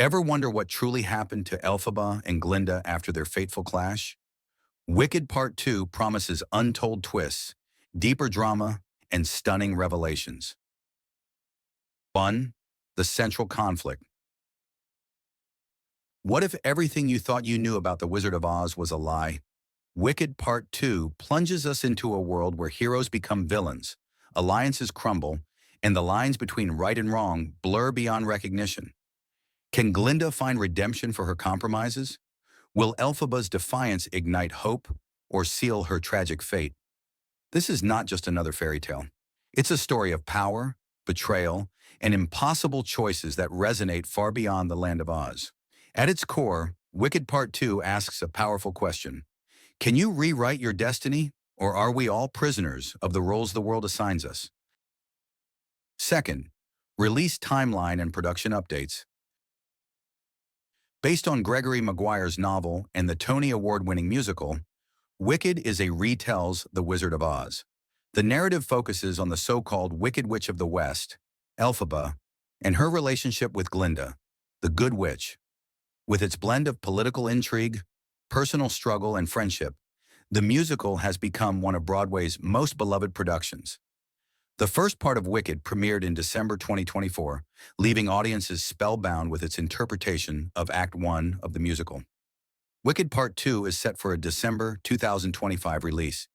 Ever wonder what truly happened to Elphaba and Glinda after their fateful clash? Wicked Part 2 promises untold twists, deeper drama, and stunning revelations. 1. The central conflict. What if everything you thought you knew about the Wizard of Oz was a lie? Wicked Part 2 plunges us into a world where heroes become villains, alliances crumble, and the lines between right and wrong blur beyond recognition. Can Glinda find redemption for her compromises? Will Elphaba's defiance ignite hope or seal her tragic fate? This is not just another fairy tale. It's a story of power, betrayal, and impossible choices that resonate far beyond the land of Oz. At its core, Wicked Part 2 asks a powerful question. Can you rewrite your destiny, or are we all prisoners of the roles the world assigns us? Second, release timeline and production updates. Based on Gregory Maguire's novel and the Tony Award-winning musical, Wicked is a retells The Wizard of Oz. The narrative focuses on the so-called Wicked Witch of the West, Elphaba, and her relationship with Glinda, the Good Witch. With its blend of political intrigue, personal struggle, and friendship, the musical has become one of Broadway's most beloved productions. The first part of Wicked premiered in December 2024, leaving audiences spellbound with its interpretation of Act 1 of the musical. Wicked Part 2 is set for a December 2025 release,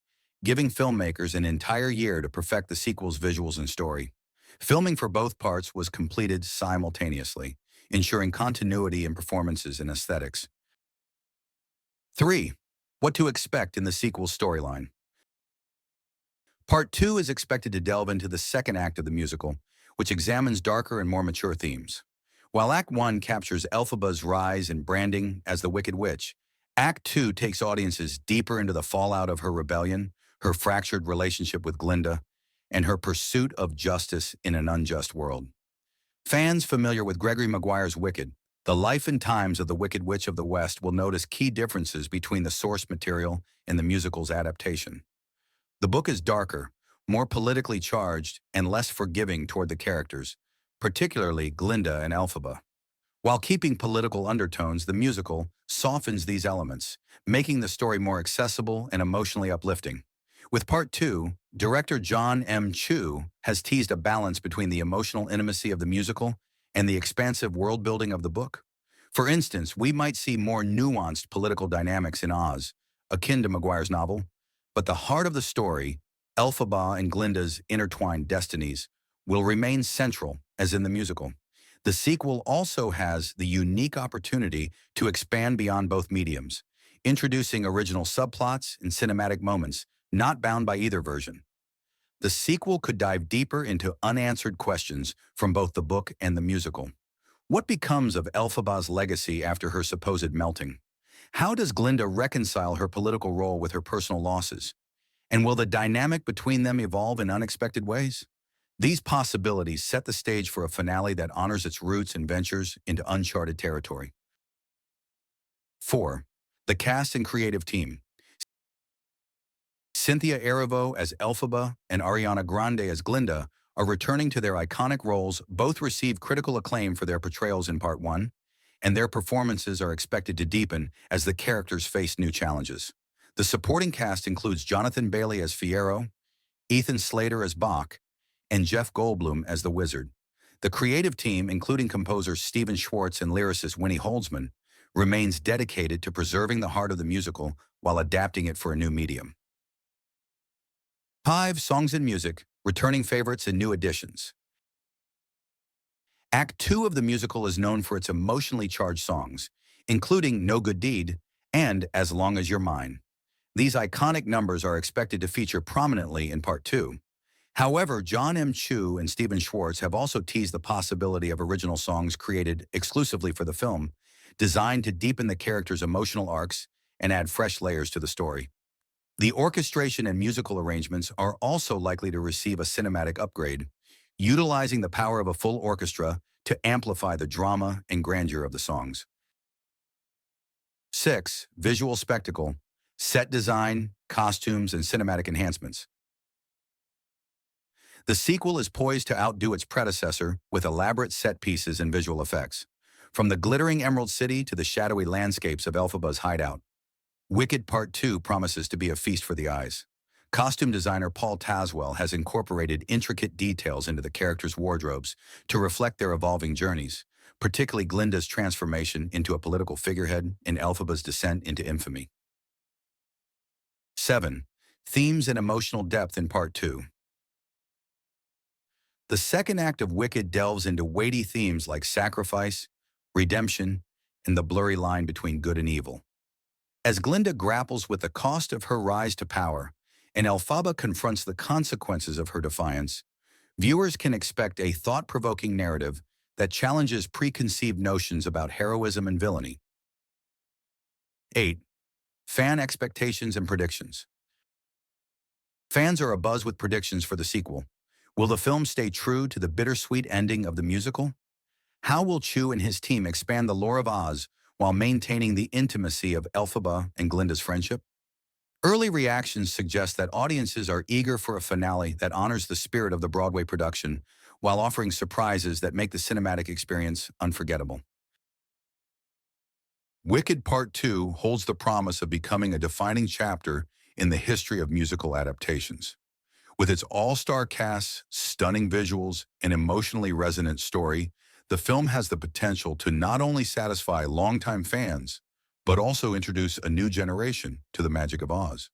giving filmmakers an entire year to perfect the sequel's visuals and story. Filming for both parts was completed simultaneously, ensuring continuity in performances and aesthetics. 3. What to expect in the sequel's storyline. Part 2 is expected to delve into the second act of the musical, which examines darker and more mature themes. While Act 1 captures Elphaba's rise and branding as the Wicked Witch, Act 2 takes audiences deeper into the fallout of her rebellion, her fractured relationship with Glinda, and her pursuit of justice in an unjust world. Fans familiar with Gregory Maguire's Wicked, the life and times of the Wicked Witch of the West will notice key differences between the source material and the musical's adaptation. The book is darker, more politically charged, and less forgiving toward the characters, particularly Glinda and Elphaba. While keeping political undertones, the musical softens these elements, making the story more accessible and emotionally uplifting. With Part 2, director John M. Chu has teased a balance between the emotional intimacy of the musical and the expansive world-building of the book. For instance, we might see more nuanced political dynamics in Oz, akin to Maguire's novel, but the heart of the story, Elphaba and Glinda's intertwined destinies, will remain central as in the musical. The sequel also has the unique opportunity to expand beyond both mediums, introducing original subplots and cinematic moments not bound by either version. The sequel could dive deeper into unanswered questions from both the book and the musical. What becomes of Elphaba's legacy after her supposed melting? How does Glinda reconcile her political role with her personal losses? And will the dynamic between them evolve in unexpected ways? These possibilities set the stage for a finale that honors its roots and ventures into uncharted territory. 4. The cast and creative team. Cynthia Erivo as Elphaba and Ariana Grande as Glinda are returning to their iconic roles. Both received critical acclaim for their portrayals in Part 1, and their performances are expected to deepen as the characters face new challenges. The supporting cast includes Jonathan Bailey as Fiyero, Ethan Slater as Bach, and Jeff Goldblum as the Wizard. The creative team, including composer Stephen Schwartz and lyricist Winnie Holzman, remains dedicated to preserving the heart of the musical while adapting it for a new medium. 5. Songs and music, returning favorites and new additions. Act 2 of the musical is known for its emotionally charged songs, including No Good Deed and As Long as You're Mine. These iconic numbers are expected to feature prominently in Part 2. However, John M. Chu and Stephen Schwartz have also teased the possibility of original songs created exclusively for the film, designed to deepen the characters' emotional arcs and add fresh layers to the story. The orchestration and musical arrangements are also likely to receive a cinematic upgrade, utilizing the power of a full orchestra to amplify the drama and grandeur of the songs. 6. Visual spectacle, set design, costumes, and cinematic enhancements. The sequel is poised to outdo its predecessor with elaborate set pieces and visual effects. From the glittering Emerald City to the shadowy landscapes of Elphaba's hideout, Wicked Part 2 promises to be a feast for the eyes. Costume designer Paul Tazwell has incorporated intricate details into the characters' wardrobes to reflect their evolving journeys, particularly Glinda's transformation into a political figurehead and Elphaba's descent into infamy. 7. Themes and emotional depth in Part 2. The second act of Wicked delves into weighty themes like sacrifice, redemption, and the blurry line between good and evil. As Glinda grapples with the cost of her rise to power, and Elphaba confronts the consequences of her defiance, viewers can expect a thought-provoking narrative that challenges preconceived notions about heroism and villainy. 8. Fan expectations and predictions. Fans are abuzz with predictions for the sequel. Will the film stay true to the bittersweet ending of the musical? How will Chew and his team expand the lore of Oz while maintaining the intimacy of Elphaba and Glinda's friendship? Early reactions suggest that audiences are eager for a finale that honors the spirit of the Broadway production while offering surprises that make the cinematic experience unforgettable. Wicked Part 2 holds the promise of becoming a defining chapter in the history of musical adaptations. With its all-star cast, stunning visuals, and emotionally resonant story, the film has the potential to not only satisfy longtime fans, but also introduce a new generation to the magic of Oz.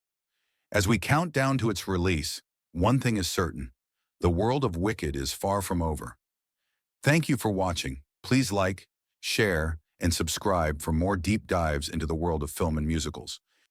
As we count down to its release, one thing is certain: the world of Wicked is far from over. Thank you for watching. Please like, share, and subscribe for more deep dives into the world of film and musicals.